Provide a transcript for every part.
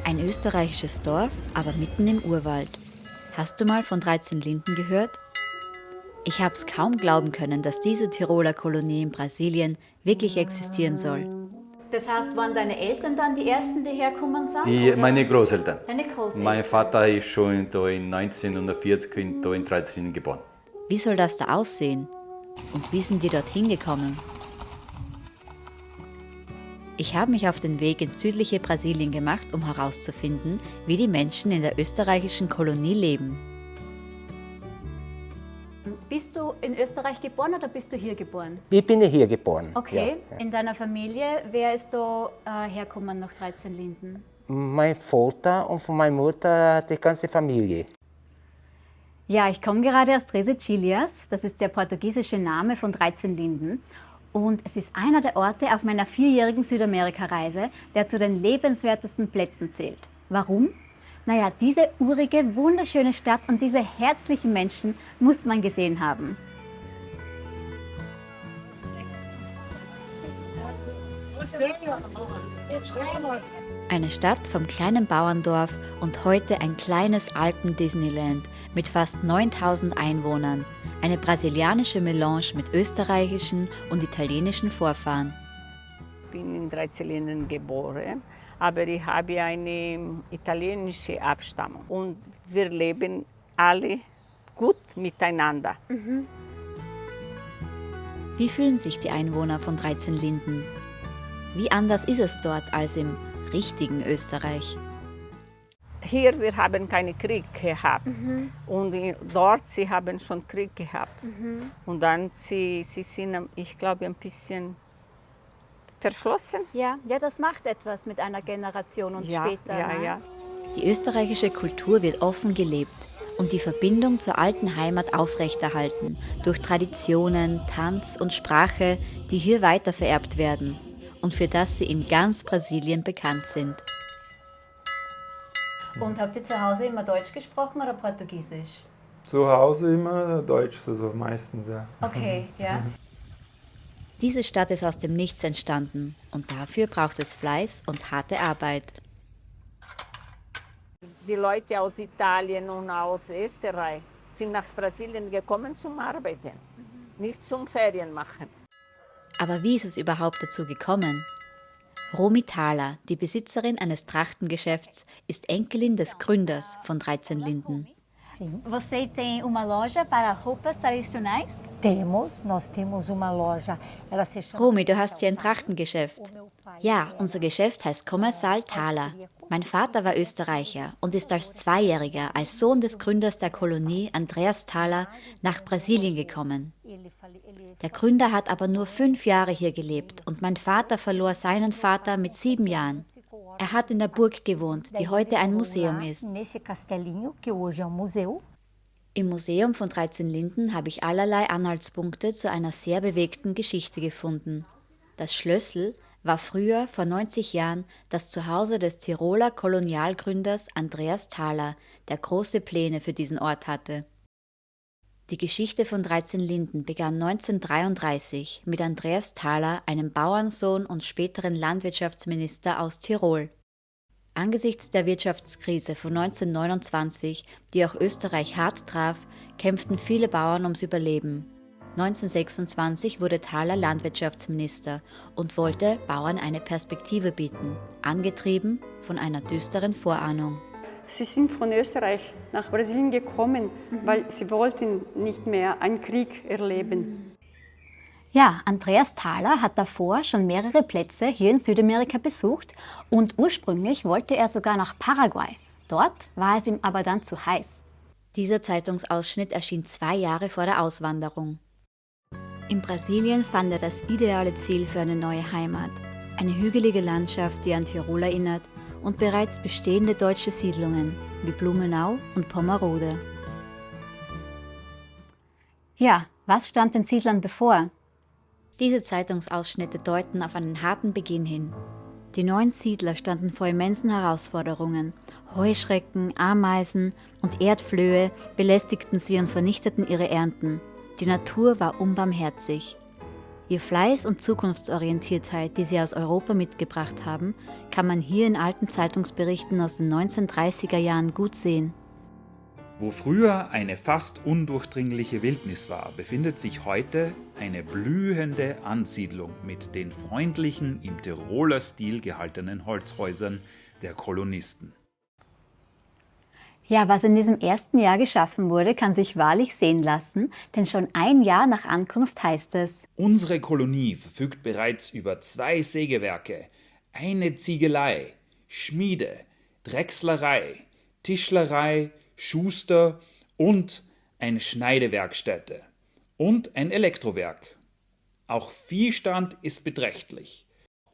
Ein österreichisches Dorf, aber mitten im Urwald. Hast du mal von 13 Linden gehört? Ich habe es kaum glauben können, dass diese Tiroler Kolonie in Brasilien wirklich existieren soll. Das heißt, waren deine Eltern dann die Ersten, die hergekommen sind? Meine Großeltern. Deine Großeltern? Mein Vater ist schon da in 1940 in 13 geboren. Wie soll das da aussehen? Und wie sind die dorthin gekommen? Ich habe mich auf den Weg ins südliche Brasilien gemacht, um herauszufinden, wie die Menschen in der österreichischen Kolonie leben. Bist du in Österreich geboren oder bist du hier geboren? Ich bin hier geboren. Okay. Ja. In deiner Familie, wer ist da hergekommen nach 13 Linden? Mein Vater und von meiner Mutter die ganze Familie. Ja, ich komme gerade aus Treze Chilias. Das ist der portugiesische Name von 13 Linden. Und es ist einer der Orte auf meiner 4-jährigen Südamerika-Reise, der zu den lebenswertesten Plätzen zählt. Warum? Naja, diese urige, wunderschöne Stadt und diese herzlichen Menschen muss man gesehen haben. Eine Stadt vom kleinen Bauerndorf und heute ein kleines Alpen-Disneyland mit fast 9000 Einwohnern. Eine brasilianische Melange mit österreichischen und italienischen Vorfahren. Ich bin in 13 Ländern geboren, aber ich habe eine italienische Abstammung. Und wir leben alle gut miteinander. Wie fühlen sich die Einwohner von 13 Linden? Wie anders ist es dort als im richtigen Österreich? Hier, wir haben keinen Krieg gehabt. Und dort, sie haben schon Krieg gehabt. Und dann, sie sind, ich glaube, ein bisschen verschlossen. Ja, das macht etwas mit einer Generation und später. Ja. Die österreichische Kultur wird offen gelebt und die Verbindung zur alten Heimat aufrechterhalten durch Traditionen, Tanz und Sprache, die hier weitervererbt werden und für das sie in ganz Brasilien bekannt sind. Und habt ihr zu Hause immer Deutsch gesprochen oder Portugiesisch? Zu Hause immer Deutsch, also meistens, ja. Okay, ja. Diese Stadt ist aus dem Nichts entstanden und dafür braucht es Fleiß und harte Arbeit. Die Leute aus Italien und aus Österreich sind nach Brasilien gekommen zum Arbeiten, nicht zum Ferien machen. Aber wie ist es überhaupt dazu gekommen? Romy Thaler, die Besitzerin eines Trachtengeschäfts, ist Enkelin des Gründers von 13 Linden. Você tem uma loja para roupas tradicionais? Nós temos uma loja. Ela se chama... Romy, du hast hier ein Trachtengeschäft. Ja, unser Geschäft heißt Commercial Thaler. Mein Vater war Österreicher und ist als Zweijähriger, als Sohn des Gründers der Kolonie, Andreas Thaler, nach Brasilien gekommen. Der Gründer hat aber nur 5 Jahre hier gelebt und mein Vater verlor seinen Vater mit 7 Jahren. Er hat in der Burg gewohnt, die heute ein Museum ist. Nesse castelinho, que hoje é museu. Im Museum von 13 Linden habe ich allerlei Anhaltspunkte zu einer sehr bewegten Geschichte gefunden. Das Schlössl war früher, vor 90 Jahren, das Zuhause des Tiroler Kolonialgründers Andreas Thaler, der große Pläne für diesen Ort hatte. Die Geschichte von 13 Linden begann 1933 mit Andreas Thaler, einem Bauernsohn und späteren Landwirtschaftsminister aus Tirol. Angesichts der Wirtschaftskrise von 1929, die auch Österreich hart traf, kämpften viele Bauern ums Überleben. 1926 wurde Thaler Landwirtschaftsminister und wollte Bauern eine Perspektive bieten, angetrieben von einer düsteren Vorahnung. Sie sind von Österreich nach Brasilien gekommen, weil sie wollten nicht mehr einen Krieg erleben. Ja, Andreas Thaler hat davor schon mehrere Plätze hier in Südamerika besucht und ursprünglich wollte er sogar nach Paraguay. Dort war es ihm aber dann zu heiß. Dieser Zeitungsausschnitt erschien 2 Jahre vor der Auswanderung. In Brasilien fand er das ideale Ziel für eine neue Heimat. Eine hügelige Landschaft, die an Tirol erinnert, und bereits bestehende deutsche Siedlungen wie Blumenau und Pommerode. Ja, was stand den Siedlern bevor? Diese Zeitungsausschnitte deuten auf einen harten Beginn hin. Die neuen Siedler standen vor immensen Herausforderungen. Heuschrecken, Ameisen und Erdflöhe belästigten sie und vernichteten ihre Ernten. Die Natur war unbarmherzig. Ihr Fleiß und Zukunftsorientiertheit, die sie aus Europa mitgebracht haben, kann man hier in alten Zeitungsberichten aus den 1930er Jahren gut sehen. Wo früher eine fast undurchdringliche Wildnis war, befindet sich heute eine blühende Ansiedlung mit den freundlichen, im Tiroler Stil gehaltenen Holzhäusern der Kolonisten. Ja, was in diesem ersten Jahr geschaffen wurde, kann sich wahrlich sehen lassen, denn schon ein Jahr nach Ankunft heißt es: Unsere Kolonie verfügt bereits über 2 Sägewerke, eine Ziegelei, Schmiede, Drechslerei, Tischlerei, Schuster und eine Schneidewerkstätte und ein Elektrowerk. Auch Viehstand ist beträchtlich.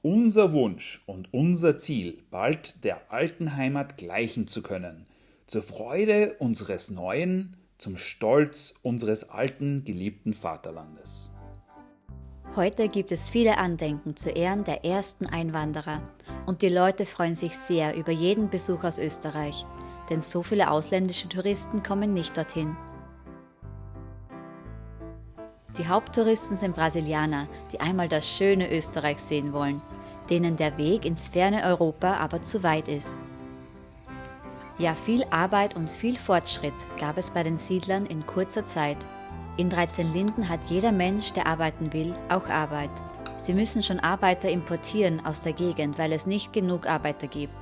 Unser Wunsch und unser Ziel, bald der alten Heimat gleichen zu können, zur Freude unseres neuen, zum Stolz unseres alten, geliebten Vaterlandes. Heute gibt es viele Andenken zu Ehren der ersten Einwanderer und die Leute freuen sich sehr über jeden Besuch aus Österreich, denn so viele ausländische Touristen kommen nicht dorthin. Die Haupttouristen sind Brasilianer, die einmal das schöne Österreich sehen wollen, denen der Weg ins ferne Europa aber zu weit ist. Ja, viel Arbeit und viel Fortschritt gab es bei den Siedlern in kurzer Zeit. In 13 Linden hat jeder Mensch, der arbeiten will, auch Arbeit. Sie müssen schon Arbeiter importieren aus der Gegend, weil es nicht genug Arbeiter gibt.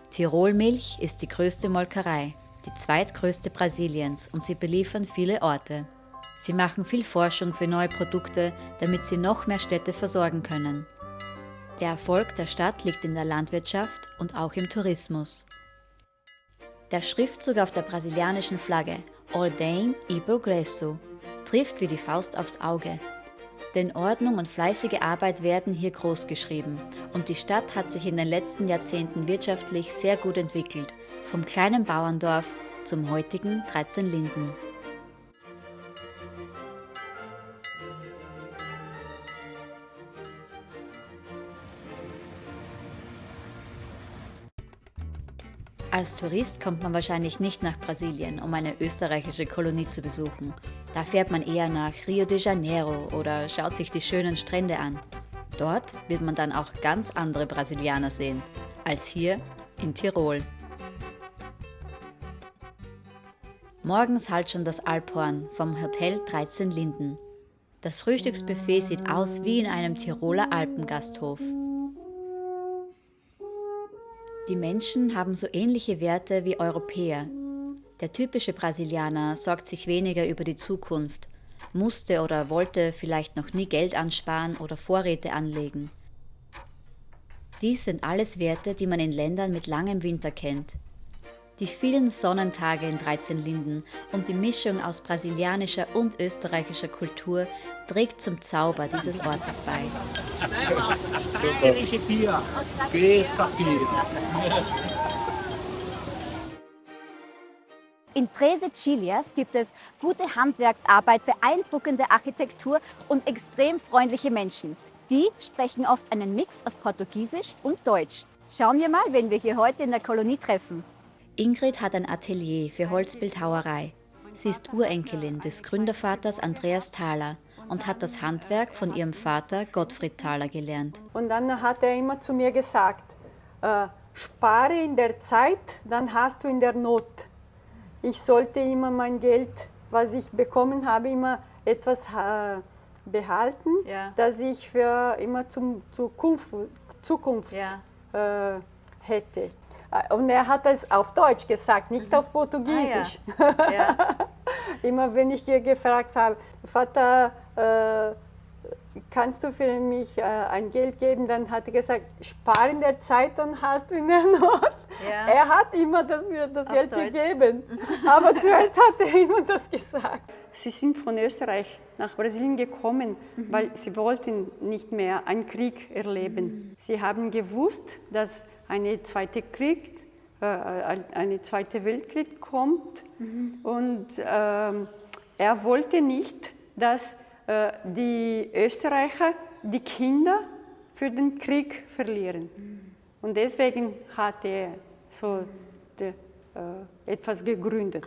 Tirolmilch ist die größte Molkerei, die zweitgrößte Brasiliens, und sie beliefern viele Orte. Sie machen viel Forschung für neue Produkte, damit sie noch mehr Städte versorgen können. Der Erfolg der Stadt liegt in der Landwirtschaft und auch im Tourismus. Der Schriftzug auf der brasilianischen Flagge, Ordem e Progresso, trifft wie die Faust aufs Auge. Denn Ordnung und fleißige Arbeit werden hier groß geschrieben und die Stadt hat sich in den letzten Jahrzehnten wirtschaftlich sehr gut entwickelt, vom kleinen Bauerndorf zum heutigen 13 Linden. Als Tourist kommt man wahrscheinlich nicht nach Brasilien, um eine österreichische Kolonie zu besuchen. Da fährt man eher nach Rio de Janeiro oder schaut sich die schönen Strände an. Dort wird man dann auch ganz andere Brasilianer sehen, als hier in Tirol. Morgens hallt schon das Alphorn vom Hotel 13 Linden. Das Frühstücksbuffet sieht aus wie in einem Tiroler Alpengasthof. Die Menschen haben so ähnliche Werte wie Europäer. Der typische Brasilianer sorgt sich weniger über die Zukunft, musste oder wollte vielleicht noch nie Geld ansparen oder Vorräte anlegen. Dies sind alles Werte, die man in Ländern mit langem Winter kennt. Die vielen Sonnentage in 13 Linden und die Mischung aus brasilianischer und österreichischer Kultur trägt zum Zauber dieses Ortes bei. In Treze Chilias gibt es gute Handwerksarbeit, beeindruckende Architektur und extrem freundliche Menschen. Die sprechen oft einen Mix aus Portugiesisch und Deutsch. Schauen wir mal, wen wir hier heute in der Kolonie treffen. Ingrid hat ein Atelier für Holzbildhauerei. Sie ist Urenkelin des Gründervaters Andreas Thaler und hat das Handwerk von ihrem Vater Gottfried Thaler gelernt. Und dann hat er immer zu mir gesagt, spare in der Zeit, dann hast du in der Not. Ich sollte immer mein Geld, was ich bekommen habe, immer etwas behalten, das ich für immer Zukunft hätte. Und er hat es auf Deutsch gesagt, nicht auf Portugiesisch. Immer wenn ich ihr gefragt habe, Vater, kannst du für mich ein Geld geben, dann hat er gesagt, spar in der Zeit, dann hast du in der Not. Ja. Er hat immer das Geld gegeben, aber zuerst hat er immer das gesagt. Sie sind von Österreich nach Brasilien gekommen, weil sie wollten nicht mehr einen Krieg erleben. Sie haben gewusst, dass ein zweiter Weltkrieg kommt und er wollte nicht, dass die Österreicher die Kinder für den Krieg verlieren. Und deswegen hat er so etwas gegründet.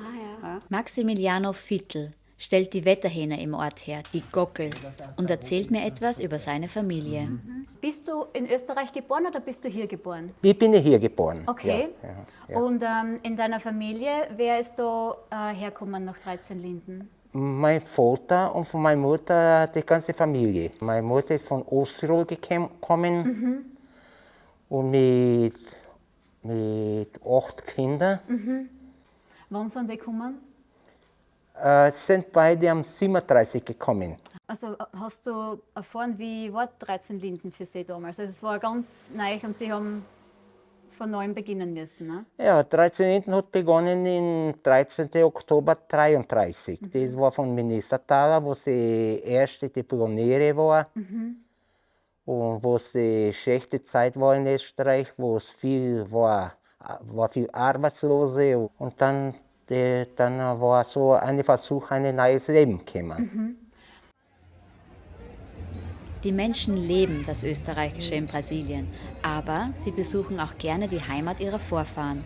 Maximiliano Vittl stellt die Wetterhähne im Ort her, die Gockel, und erzählt mir etwas über seine Familie. Bist du in Österreich geboren oder bist du hier geboren? Ich bin hier geboren. Okay. Ja, ja. Und in deiner Familie, wer ist da hergekommen nach 13 Linden? Mein Vater und von meiner Mutter die ganze Familie. Meine Mutter ist von Osttirol gekommen und mit 8 Kindern. Wann sind die gekommen? Sind beide am 37 gekommen. Also hast du erfahren, wie war 13 Linden für Sie damals? Also es war ganz neu und Sie haben von neuem beginnen müssen, ne? Ja, 13 Linden hat begonnen am 13. Oktober 1933. Das war von Minister Thaler, wo die erste die Pioniere war. Und wo es die schlechte Zeit war in Österreich, wo es viel war viel Arbeitslose. Und dann war so ein Versuch, ein neues Leben zu kommen. Die Menschen leben das Österreichische in Brasilien, aber sie besuchen auch gerne die Heimat ihrer Vorfahren.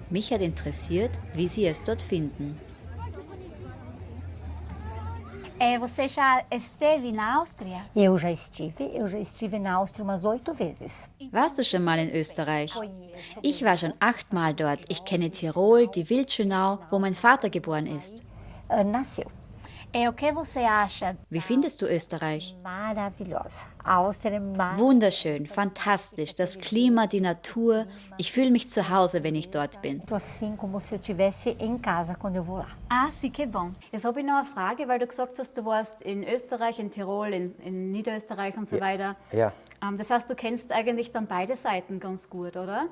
Mich hat interessiert, wie sie es dort finden. Você já esteve na Áustria? Eu já estive na Áustria umas 8 vezes. Warst du schon mal in Österreich? Ich war schon 8-mal dort. Ich kenne Tirol, die Wildschönau, wo mein Vater geboren ist. Nasceu. O que você acha? Wie findest du Österreich? Maravilhosa. A Áustria é maravilhosa. Wunderschön, fantastisch, das Klima, die Natur. Ich fühle mich zu Hause, wenn ich dort bin. Assim como se eu estivesse em casa quando eu vou lá. Ah, sim, que bom. Jetzt habe ich noch eine Frage, weil du gesagt hast, du warst in Österreich, in Tirol, in Niederösterreich und so weiter. Ja. Das heißt, du kennst eigentlich dann beide Seiten ganz gut, oder?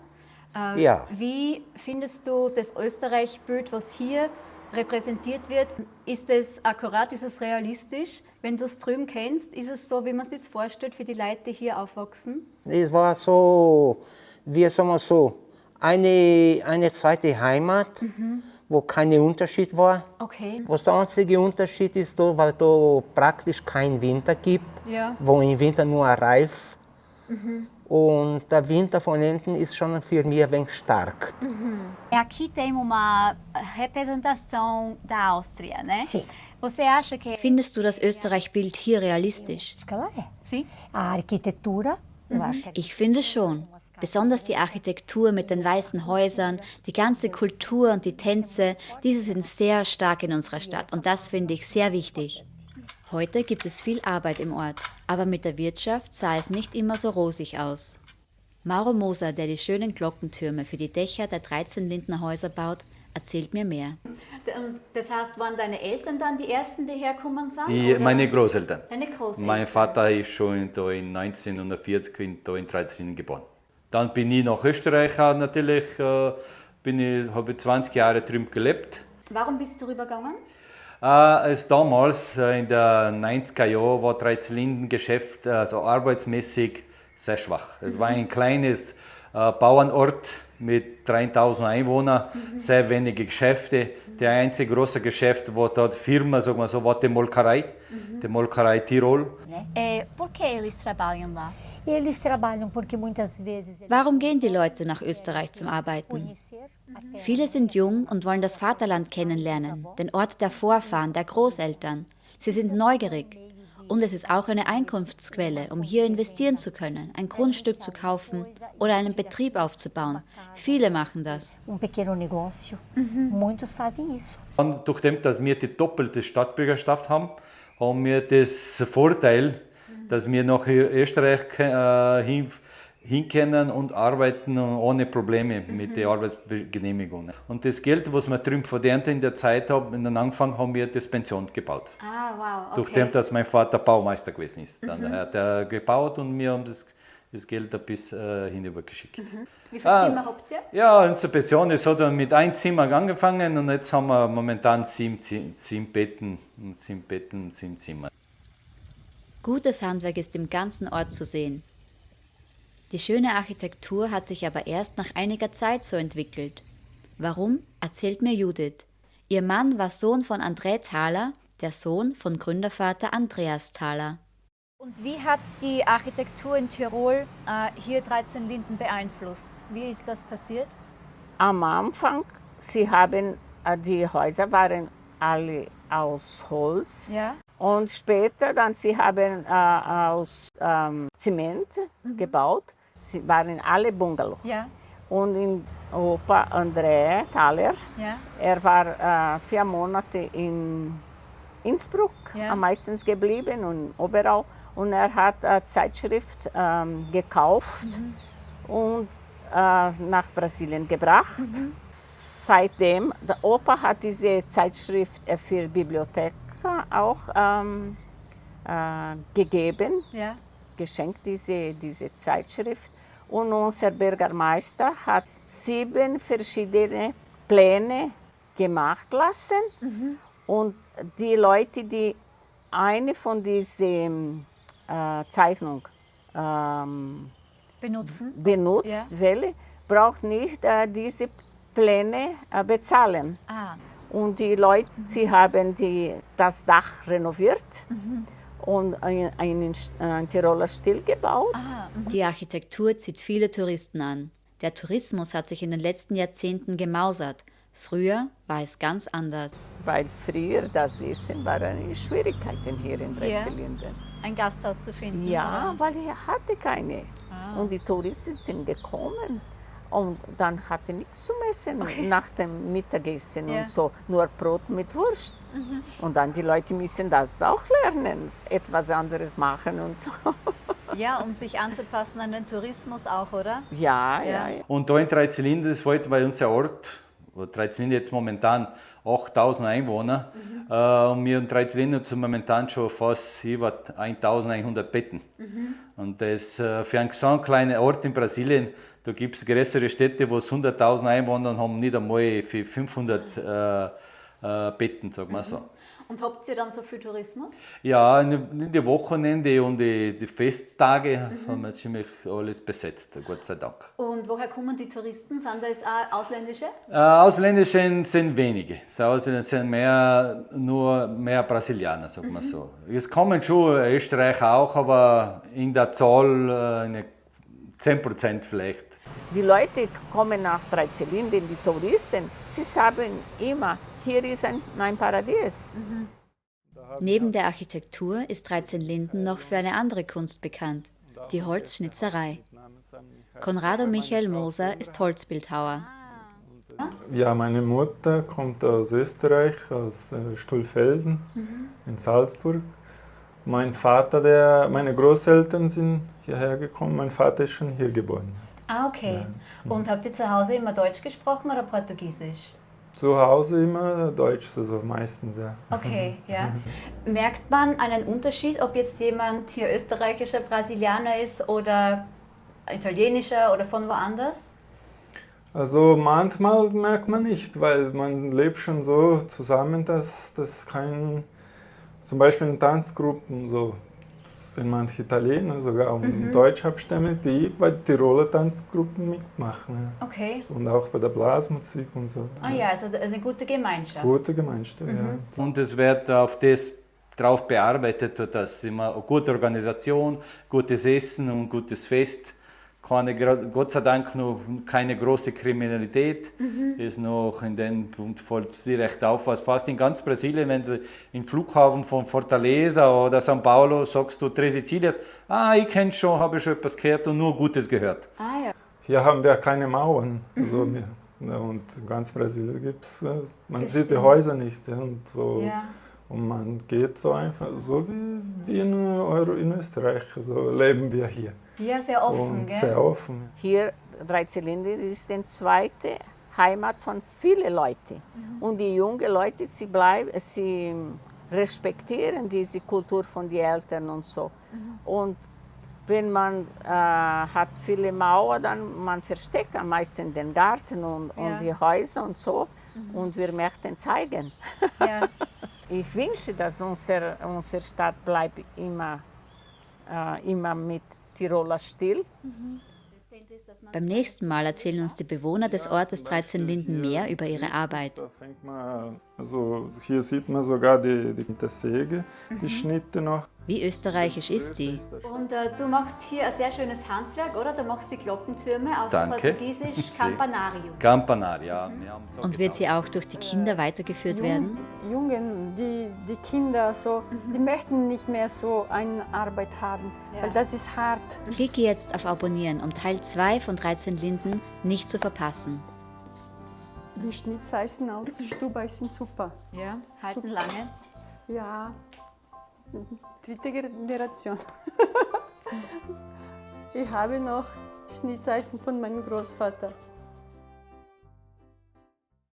Ja. Wie findest du das Österreich-Bild, was hier repräsentiert wird? Ist es akkurat, ist es realistisch? Wenn du es drüben kennst, ist es so, wie man es sich vorstellt für die Leute, die hier aufwachsen? Es war so, wie sagen wir so, eine zweite Heimat, wo kein Unterschied war. Okay. Was der einzige Unterschied ist, weil da praktisch kein Winter gibt, Ja. wo im Winter nur ein Reif. Und der Winter von hinten ist schon für mich ein wenig stark. Aqui tem uma representação da Áustria, né? Sim. Você acha que... Findest du das Österreich-Bild hier realistisch? Acho que ela é. Sim? A arquitetura, eu acho que Ich finde schon. Besonders die Architektur mit den weißen Häusern, die ganze Kultur und die Tänze, diese sind sehr stark in unserer Stadt und das finde ich sehr wichtig. Heute gibt es viel Arbeit im Ort, aber mit der Wirtschaft sah es nicht immer so rosig aus. Mauro Moser, der die schönen Glockentürme für die Dächer der 13 Lindner Häuser baut, erzählt mir mehr. Das heißt, waren deine Eltern dann die Ersten, die hergekommen sind? Meine Großeltern. Deine Großeltern? Mein Vater ist schon da in 1940 da in 13 geboren. Dann bin ich nach Österreich natürlich, habe 20 Jahre drüben gelebt. Warum bist du rübergegangen? Als damals in den 90er Jahren war 13 Linden Geschäft also arbeitsmäßig sehr schwach. Es war ein kleines Bauernort mit 3000 Einwohnern, sehr wenige Geschäfte. Der einzige große Geschäft war dort Firma, sagen wir so, war die Molkerei Tirol. Por que eles trabalham lá? eles trabalham porque muitas vezes eles Warum gehen die Leute nach Österreich zum Arbeiten? conhecer a terra. Viele sind jung und wollen das Vaterland kennenlernen, den Ort der Vorfahren, der Großeltern. Sie sind neugierig. Und es ist auch eine Einkunftsquelle, um hier investieren zu können, ein Grundstück zu kaufen oder einen Betrieb aufzubauen. Viele machen das. Pequeno negócio. Muitos fazem isso. Und durch dem, dass wir die doppelte Staatsbürgerschaft haben, haben wir das Vorteil, dass wir nach Österreich hin können und arbeiten ohne Probleme mit der Arbeitsgenehmigung. Und das Geld, was wir drüben verdient in der Zeit haben, in den Anfang haben wir das Pension gebaut. Ah, wow, okay. Durch dem, dass mein Vater Baumeister gewesen ist. Dann hat er gebaut und wir haben das Geld bis hinübergeschickt. Wie viele Zimmer habt ihr? Ja, unsere Pension, es hat dann mit einem Zimmer angefangen und jetzt haben wir momentan 7 Betten, 7 Zimmer. Gutes Handwerk ist im ganzen Ort zu sehen. Die schöne Architektur hat sich aber erst nach einiger Zeit so entwickelt. Warum, erzählt mir Judith. Ihr Mann war Sohn von André Thaler, der Sohn von Gründervater Andreas Thaler. Und wie hat die Architektur in Tirol hier 13 Linden beeinflusst? Wie ist das passiert? Am Anfang, die Häuser waren alle aus Holz. Ja. Und später dann, sie haben aus Zement gebaut. Sie waren alle Bungalow. Ja. Und in Opa André Thaler, Ja. er war 4 Monate in Innsbruck Ja. am meisten geblieben und Oberau. Und er hat eine Zeitschrift gekauft und nach Brasilien gebracht. Seitdem, der Opa hat diese Zeitschrift für Bibliothek auch gegeben, Ja. geschenkt, diese Zeitschrift. Und unser Bürgermeister hat 7 verschiedene Pläne gemacht lassen. Und die Leute, die eine von diesen Zeichnungen benutzt, Welle, braucht nicht diese Pläne bezahlen. Ah. Und die Leute, sie haben das Dach renoviert und einen Tiroler Stil gebaut. Die Architektur zieht viele Touristen an. Der Tourismus hat sich in den letzten Jahrzehnten gemausert. Früher war es ganz anders. Weil früher das Essen war eine Schwierigkeit hier in Drei-Zylinder. Ein Gasthaus zu finden. Ja, weil er hatte keine. Und die Touristen sind gekommen. Und dann hatte nichts zum Essen nach dem Mittagessen und so, nur Brot mit Wurst. Und dann die Leute müssen das auch lernen, etwas anderes machen und so. Ja, um sich anzupassen an den Tourismus auch, oder? Ja. Und da in Drei-Zylinder, das war bei uns ein Ort, wo Drei-Zylinder jetzt momentan 8000 Einwohner. Und wir in Drei-Zylinder sind momentan schon fast über 1100 Betten. Und das für einen so kleinen Ort in Brasilien, da gibt es größere Städte, wo es 100.000 Einwohner haben, nicht einmal für 500 Betten, sagen wir so. Und habt ihr dann so viel Tourismus? Ja, in den Wochenende und die Festtage haben wir ziemlich alles besetzt, Gott sei Dank. Und woher kommen die Touristen? Sind das auch ausländische? Ausländische sind wenige. Die Ausländer sind mehr Brasilianer, sagen wir so. Es kommen schon Österreicher auch, aber in der Zahl 10% vielleicht. Die Leute kommen nach Drei-Zylinder, die Touristen, sie sagen immer, hier ist ein Paradies. Neben der Architektur ist Drei-Zylinder noch für eine andere Kunst bekannt, die Holzschnitzerei. Conrado Michael Moser ist Holzbildhauer. Ja, meine Mutter kommt aus Österreich, aus Stolfelden in Salzburg. Mein Vater, meine Großeltern sind hierher gekommen, mein Vater ist schon hier geboren. Ah, okay. Und habt ihr zu Hause immer Deutsch gesprochen oder Portugiesisch? Zu Hause immer Deutsch, also meistens, ja. Okay, ja. Merkt man einen Unterschied, ob jetzt jemand hier österreichischer Brasilianer ist oder italienischer oder von woanders? Also manchmal merkt man nicht, weil man lebt schon so zusammen, dass das kein, zum Beispiel in Tanzgruppen, so sind manche Italiener sogar und Deutschabstämmige, die bei Tiroler Tanzgruppen mitmachen. Ja. Okay. Und auch bei der Blasmusik und so. Ah ja, also eine gute Gemeinschaft. Gute Gemeinschaft, ja. Und es wird auf das drauf bearbeitet, dass immer eine gute Organisation, gutes Essen und gutes Fest. Gott sei Dank noch keine große Kriminalität. Ist noch in dem Punkt fällt sie recht auf. Was fast in ganz Brasilien, wenn du im Flughafen von Fortaleza oder São Paulo sagst du Três Sicílias, ich kenne schon, habe schon etwas gehört und nur Gutes gehört. Ah ja. Hier haben wir keine Mauern. Also, und in ganz Brasilien gibt es, man sieht die Häuser nicht. Und, so, und man geht so einfach, so wie in Österreich, so leben wir hier. Ja, sehr offen, und gell? sehr offen. Hier, Drei-Zylinder ist die zweite Heimat von vielen Leuten. Und die jungen Leute, sie respektieren diese Kultur von den Eltern und so. Und wenn man hat viele Mauern, dann man versteckt am meisten den Garten und die Häuser und so. Und wir möchten zeigen. Ja. Ich wünsche, dass unsere Stadt bleibt immer mit Tiroler Stil. Beim nächsten Mal erzählen uns die Bewohner des Ortes Drei-Zylinder mehr über ihre Arbeit. Da fängt man Also hier sieht man sogar mit der Säge die Schnitte noch. Wie österreichisch ist die? Und du machst hier ein sehr schönes Handwerk, oder? Du machst die Glockentürme auf Danke. Portugiesisch Campanario. Campanar, ja. Wir haben so Und wird sie auch durch die Kinder weitergeführt werden? Jungen, die Kinder, so, die möchten nicht mehr so eine Arbeit haben, weil das ist hart. Klicke jetzt auf Abonnieren, um Teil 2 von 13 Linden nicht zu verpassen. Die Schnitzeisen aus Stubai sind super. Ja, halten lange. Ja, 3. Generation. Ich habe noch Schnitzeisen von meinem Großvater.